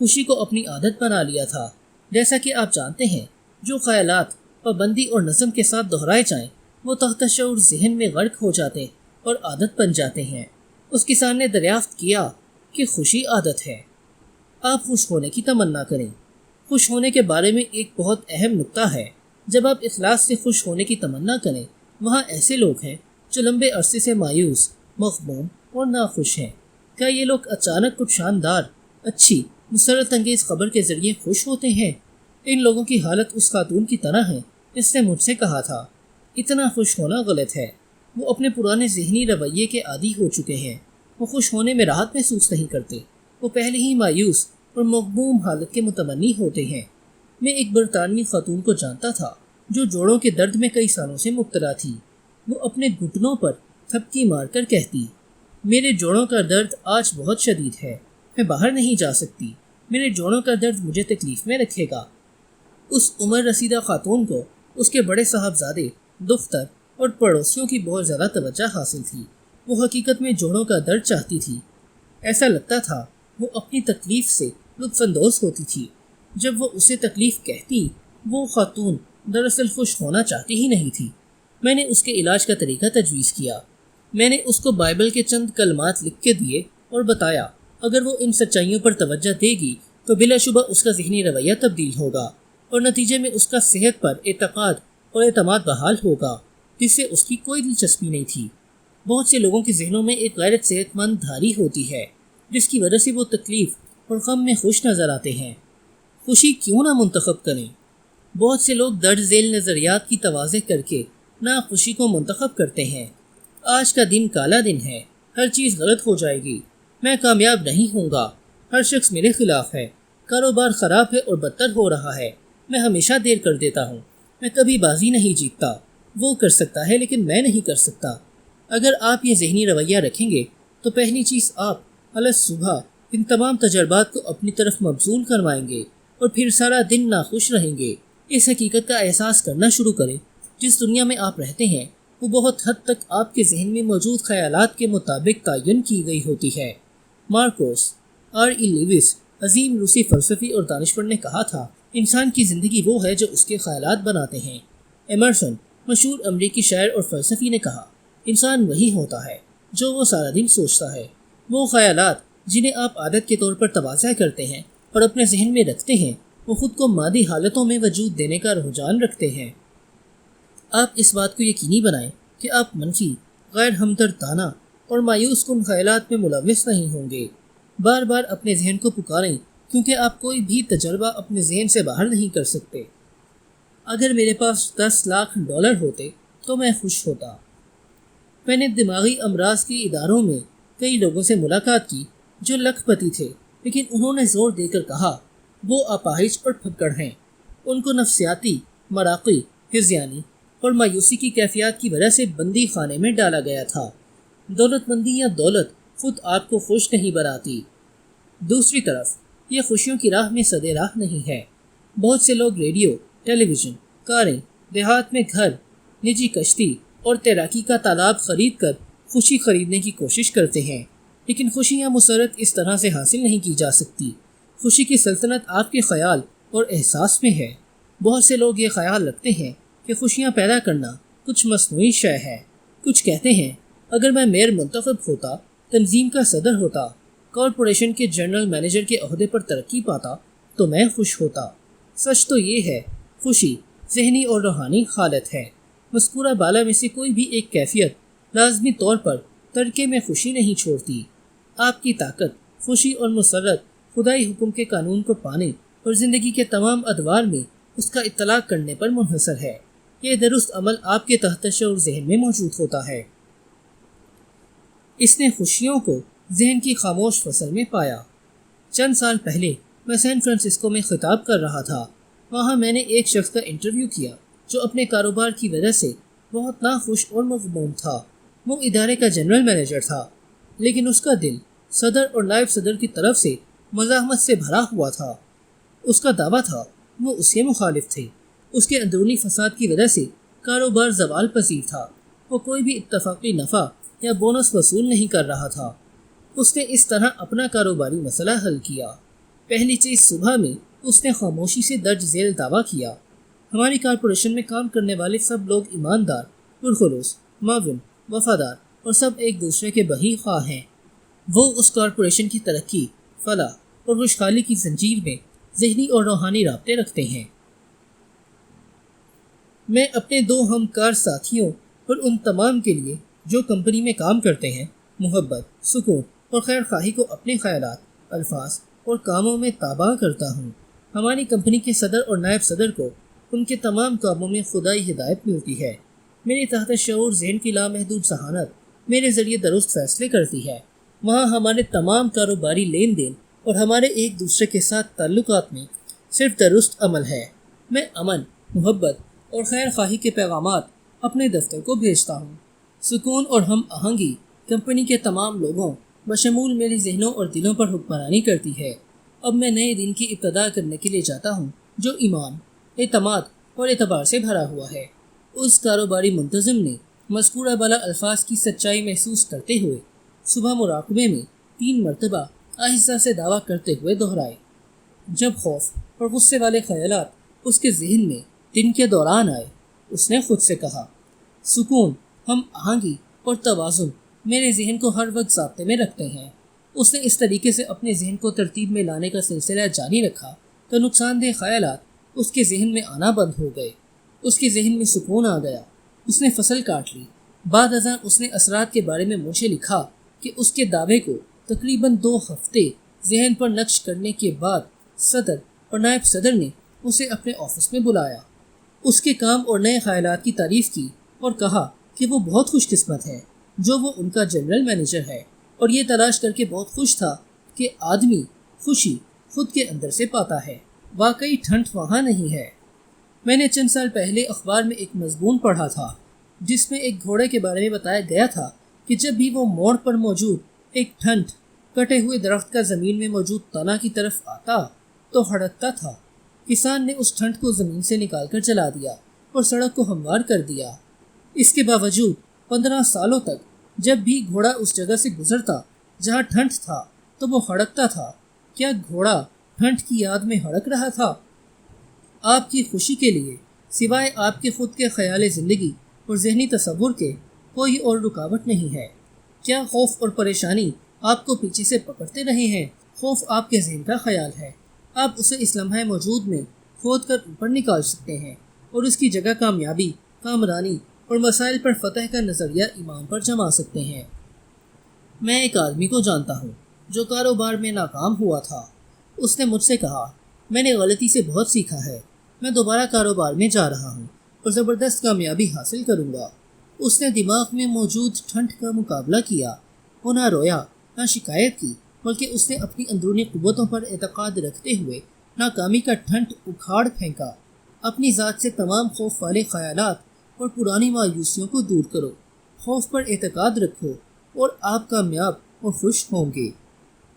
خوشی کو اپنی عادت بنا لیا تھا۔ جیسا کہ آپ جانتے ہیں، جو خیالات پابندی اور نظم کے ساتھ دہرائے جائیں وہ تحت شعور ذہن میں غرق ہو جاتے اور عادت بن جاتے ہیں۔ اس کسان نے دریافت کیا کہ خوشی عادت ہے۔ آپ خوش ہونے کی تمنا کریں۔ خوش ہونے کے بارے میں ایک بہت اہم نکتہ ہے۔ جب آپ اخلاص سے خوش ہونے کی تمنا کریں، وہاں ایسے لوگ ہیں جو لمبے عرصے سے مایوس، مغموم اور ناخوش ہیں۔ کیا یہ لوگ اچانک کچھ شاندار، اچھی، مسرت انگیز خبر کے ذریعے خوش ہوتے ہیں؟ ان لوگوں کی حالت اس خاتون کی طرح ہے جس نے مجھ سے کہا تھا، اتنا خوش ہونا غلط ہے۔ وہ اپنے پرانے ذہنی رویے کے عادی ہو چکے ہیں۔ وہ خوش ہونے میں راحت محسوس نہیں کرتے۔ وہ پہلے ہی مایوس اور مغموم حالت کے متمنی ہوتے ہیں۔ میں ایک برطانوی خاتون کو جانتا تھا جو جوڑوں کے درد میں کئی سالوں سے مبتلا تھی۔ وہ اپنے گھٹنوں پر تھپکی مار کر کہتی، میرے جوڑوں کا درد آج بہت شدید ہے، میں باہر نہیں جا سکتی، میرے جوڑوں کا درد مجھے تکلیف میں رکھے گا۔ اس عمر رسیدہ خاتون کو اس کے بڑے صاحبزادے، دختر اور پڑوسیوں کی بہت زیادہ توجہ حاصل تھی۔ وہ حقیقت میں جوڑوں کا درد چاہتی تھی۔ ایسا لگتا تھا وہ اپنی تکلیف سے لطف اندوز ہوتی تھی۔ جب وہ اسے تکلیف کہتی، وہ خاتون دراصل خوش ہونا چاہتی ہی نہیں تھی۔ میں نے اس کے علاج کا طریقہ تجویز کیا۔ میں نے اس کو بائبل کے چند کلمات لکھ کے دیے اور بتایا اگر وہ ان سچائیوں پر توجہ دے گی تو بلا شبہ اس کا ذہنی رویہ تبدیل ہوگا اور نتیجے میں اس کا صحت پر اعتقاد اور اعتماد بحال ہوگا، جس سے اس کی کوئی دلچسپی نہیں تھی۔ بہت سے لوگوں کے ذہنوں میں ایک غیر صحت مند دھاری ہوتی ہے جس کی وجہ سے وہ تکلیف اور غم میں خوش نظر آتے ہیں۔ خوشی کیوں نہ منتخب کریں؟ بہت سے لوگ درج ذیل نظریات کی توازن کر کے ناخوشی کو منتخب کرتے ہیں۔ آج کا دن کالا دن ہے، ہر چیز غلط ہو جائے گی، میں کامیاب نہیں ہوں گا، ہر شخص میرے خلاف ہے، کاروبار خراب ہے اور بدتر ہو رہا ہے، میں ہمیشہ دیر کر دیتا ہوں، میں کبھی بازی نہیں جیتتا، وہ کر سکتا ہے لیکن میں نہیں کر سکتا۔ اگر آپ یہ ذہنی رویہ رکھیں گے تو پہلی چیز آپ صبح ان تمام تجربات کو اپنی طرف مبذول کروائیں گے اور پھر سارا دن ناخوش رہیں گے۔ اس حقیقت کا احساس کرنا شروع کریں، جس دنیا میں آپ رہتے ہیں وہ بہت حد تک آپ کے ذہن میں موجود خیالات کے مطابق تعین کی گئی ہوتی ہے۔ مارکوس لیوس، عظیم روسی فلسفی اور دانشور نے کہا تھا، انسان کی زندگی وہ ہے جو اس کے خیالات بناتے ہیں۔ ایمرسن، مشہور امریکی شاعر اور فلسفی نے کہا، انسان وہی ہوتا ہے جو وہ سارا دن سوچتا ہے۔ وہ خیالات جنہیں آپ عادت کے طور پر تبادلہ کرتے ہیں اور اپنے ذہن میں رکھتے ہیں، وہ خود کو مادی حالتوں میں وجود دینے کا رجحان رکھتے ہیں۔ آپ اس بات کو یقینی بنائیں کہ آپ منفی، غیر ہمدردانہ اور مایوس کن خیالات میں ملوث نہیں ہوں گے۔ بار بار اپنے ذہن کو پکاریں، کیونکہ آپ کوئی بھی تجربہ اپنے ذہن سے باہر نہیں کر سکتے۔ اگر میرے پاس 10 لاکھ ڈالر ہوتے تو میں خوش ہوتا۔ میں نے دماغی امراض کے اداروں میں کئی لوگوں سے ملاقات کی جو لکھ پتی تھے، لیکن انہوں نے زور دے کر کہا وہ اپاہج اور پھکڑ ہیں۔ ان کو نفسیاتی، مراقی، ہذیانی اور مایوسی کی کیفیات کی وجہ سے بندی خانے میں ڈالا گیا تھا۔ دولت مندی یا دولت خود آپ کو خوش نہیں بناتی۔ دوسری طرف یہ خوشیوں کی راہ میں صد راہ نہیں ہے۔ بہت سے لوگ ریڈیو، ٹیلی ویژن، کاریں، دیہات میں گھر، نجی کشتی اور تیراکی کا تالاب خرید کر خوشی خریدنے کی کوشش کرتے ہیں، لیکن خوشی یا مسرت اس طرح سے حاصل نہیں کی جا سکتی۔ خوشی کی سلطنت آپ کے خیال اور احساس میں ہے۔ بہت سے لوگ یہ خیال رکھتے ہیں کہ خوشیاں پیدا کرنا کچھ مصنوعی شے ہے۔ کچھ کہتے ہیں اگر میں میئر منتخب ہوتا، تنظیم کا صدر ہوتا، کارپوریشن کے جنرل مینیجر کے عہدے پر ترقی پاتا تو میں خوش ہوتا۔ سچ تو یہ ہے، خوشی ذہنی اور روحانی حالت ہے۔ مذکورہ بالا میں سے کوئی بھی ایک کیفیت لازمی طور پر ترکے میں خوشی نہیں چھوڑتی۔ آپ کی طاقت، خوشی اور مسرت خدائی حکم کے قانون کو پانے اور زندگی کے تمام ادوار میں اس کا اطلاق کرنے پر منحصر ہے۔ یہ درست عمل آپ کے تحت شعور ذہن میں موجود ہوتا ہے۔ اس نے خوشیوں کو ذہن کی خاموش فصل میں پایا۔ چند سال پہلے میں سین فرانسسکو میں خطاب کر رہا تھا۔ وہاں میں نے ایک شخص کا انٹرویو کیا جو اپنے کاروبار کی وجہ سے بہت ناخوش اور مغموم تھا۔ وہ ادارے کا جنرل مینیجر تھا، لیکن اس کا دل صدر اور نائب صدر کی طرف سے مزاحمت سے بھرا ہوا تھا۔ اس کا دعویٰ تھا وہ اس کے مخالف تھے۔ اس کے اندرونی فساد کی وجہ سے کاروبار زوال پذیر تھا۔ وہ کوئی بھی اتفاقی نفع یا بونس وصول نہیں کر رہا تھا۔ اس نے اس طرح اپنا کاروباری مسئلہ حل کیا۔ پہلی چیز صبح میں اس نے خاموشی سے درج ذیل دعویٰ کیا، ہماری کارپوریشن میں کام کرنے والے سب لوگ ایماندار، پرخلوص، معاون، وفادار اور سب ایک دوسرے کے بہی خواہ ہیں۔ وہ اس کارپوریشن کی ترقی، فلاح اور خوشحالی کی زنجیر میں ذہنی اور روحانی رابطے رکھتے ہیں۔ میں اپنے 2 ہمکار ساتھیوں اور ان تمام کے لیے جو کمپنی میں کام کرتے ہیں محبت، سکون اور خیر خواہی کو اپنے خیالات، الفاظ اور کاموں میں تابع کرتا ہوں۔ ہماری کمپنی کے صدر اور نائب صدر کو ان کے تمام کاموں میں خدائی ہدایت ملتی ہے۔ میری تحت شعور ذہن کی لامحدود ذہانت میرے ذریعے درست فیصلے کرتی ہے۔ وہاں ہمارے تمام کاروباری لین دین اور ہمارے ایک دوسرے کے ساتھ تعلقات میں صرف درست عمل ہے۔ میں امن، محبت اور خیر خواہی کے پیغامات اپنے دفتر کو بھیجتا ہوں۔ سکون اور ہم آہنگی کمپنی کے تمام لوگوں بشمول میرے ذہنوں اور دلوں پر حکمرانی کرتی ہے۔ اب میں نئے دن کی ابتدا کرنے کے لیے جاتا ہوں جو ایمان، اعتماد اور اعتبار سے بھرا ہوا ہے۔ اس کاروباری منتظم نے مذکورہ بالا الفاظ کی سچائی محسوس کرتے ہوئے صبح مراقبے میں 3 مرتبہ آہستہ سے دعویٰ کرتے ہوئے دہرائے۔ جب خوف اور غصے والے خیالات اس کے ذہن میں دن کے دوران آئے، اس نے خود سے کہا، سکون، ہم آہنگی اور توازن میرے ذہن کو ہر وقت ضابطے میں رکھتے ہیں۔ اس نے اس طریقے سے اپنے ذہن کو ترتیب میں لانے کا سلسلہ جاری رکھا تو نقصان دہ خیالات اس کے ذہن میں آنا بند ہو گئے۔ اس کے ذہن میں سکون آ گیا۔ اس نے فصل کاٹ لی۔ بعد ازاں اس نے اثرات کے بارے میں مجھے لکھا کہ اس کے دعوے کو تقریباً 2 ہفتے ذہن پر نقش کرنے کے بعد صدر اور نائب صدر نے اسے اپنے آفس میں بلایا۔ اس کے کام اور نئے خیالات کی تعریف کی اور کہا کہ وہ بہت خوش قسمت ہے جو وہ ان کا جنرل مینیجر ہے، اور یہ تلاش کر کے بہت خوش تھا کہ آدمی خوشی خود کے اندر سے پاتا ہے، واقعی ٹھنڈ وہاں نہیں ہے۔ میں نے چند سال پہلے اخبار میں ایک مضمون پڑھا تھا جس میں ایک گھوڑے کے بارے میں بتایا گیا تھا کہ جب بھی وہ موڑ پر موجود ایک ٹھنڈ کٹے ہوئے درخت کا زمین میں موجود تنا کی طرف آتا تو ہڑکتا تھا۔ کسان نے اس ٹھنڈ کو زمین سے نکال کر جلا دیا اور سڑک کو ہموار کر دیا۔ اس کے باوجود 15 سالوں تک جب بھی گھوڑا اس جگہ سے گزرتا جہاں ٹھنڈ تھا تو وہ ہڑکتا تھا۔ کیا گھوڑا ٹھنڈ کی یاد میں ہڑک رہا تھا؟ آپ کی خوشی کے لیے سوائے آپ کے خود کے خیال زندگی اور ذہنی تصور کے کوئی اور رکاوٹ نہیں ہے۔ کیا خوف اور پریشانی آپ کو پیچھے سے پکڑتے رہے ہیں؟ خوف آپ کے ذہن کا خیال ہے۔ آپ اسے اس لمحہ موجود میں کھود کر اوپر نکال سکتے ہیں اور اس کی جگہ کامیابی، کامرانی اور مسائل پر فتح کا نظریہ ایمان پر جما سکتے ہیں۔ میں ایک آدمی کو جانتا ہوں جو کاروبار میں ناکام ہوا تھا۔ اس نے مجھ سے کہا، میں نے غلطی سے بہت سیکھا ہے، میں دوبارہ کاروبار میں جا رہا ہوں اور زبردست کامیابی حاصل کروں گا۔ اس نے دماغ میں موجود ٹھنڈ کا مقابلہ کیا، وہ نہ رویا نہ شکایت کی، بلکہ اس نے اپنی اندرونی قوتوں پر اعتقاد رکھتے ہوئے ناکامی کا ٹھنڈ اکھاڑ پھینکا۔ اپنی ذات سے تمام خوف والے خیالات اور پرانی مایوسیوں کو دور کرو، خوف پر اعتقاد رکھو اور آپ کامیاب اور خوش ہوں گے۔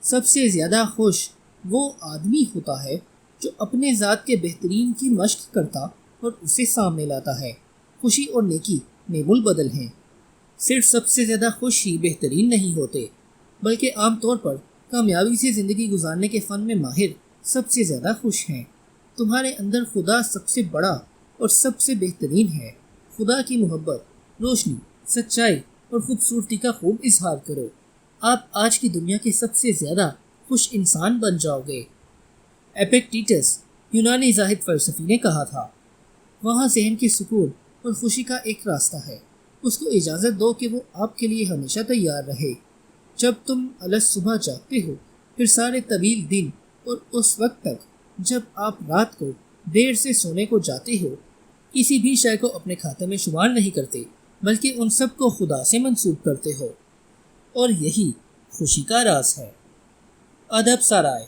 سب سے زیادہ خوش وہ آدمی ہوتا ہے جو اپنے ذات کے بہترین کی مشق کرتا اور اسے سامنے لاتا ہے۔ خوشی اور نیکی نعم البدل ہیں۔ صرف سب سے زیادہ خوش ہی بہترین نہیں ہوتے، بلکہ عام طور پر کامیابی سے زندگی گزارنے کے فن میں ماہر سب سے زیادہ خوش ہیں۔ تمہارے اندر خدا سب سے بڑا اور سب سے بہترین ہے۔ خدا کی محبت، روشنی، سچائی اور خوبصورتی کا خوب اظہار کرو۔ آپ آج کی دنیا کے سب سے زیادہ خوش انسان بن جاؤ گے۔ ایپیکٹیٹس یونانی زاہد فلسفی نے کہا تھا، وہاں ذہن کے سکون اور خوشی کا ایک راستہ ہے، اس کو اجازت دو کہ وہ آپ کے لیے ہمیشہ تیار رہے۔ جب تم الگ صبح جاگتے ہو، پھر سارے طویل دن اور اس وقت تک جب آپ رات کو دیر سے سونے کو جاتے ہو، کسی بھی شے کو اپنے کھاتے میں شمار نہیں کرتے، بلکہ ان سب کو خدا سے منسوب کرتے ہو، اور یہی خوشی کا راز ہے۔ ادب سرائے۔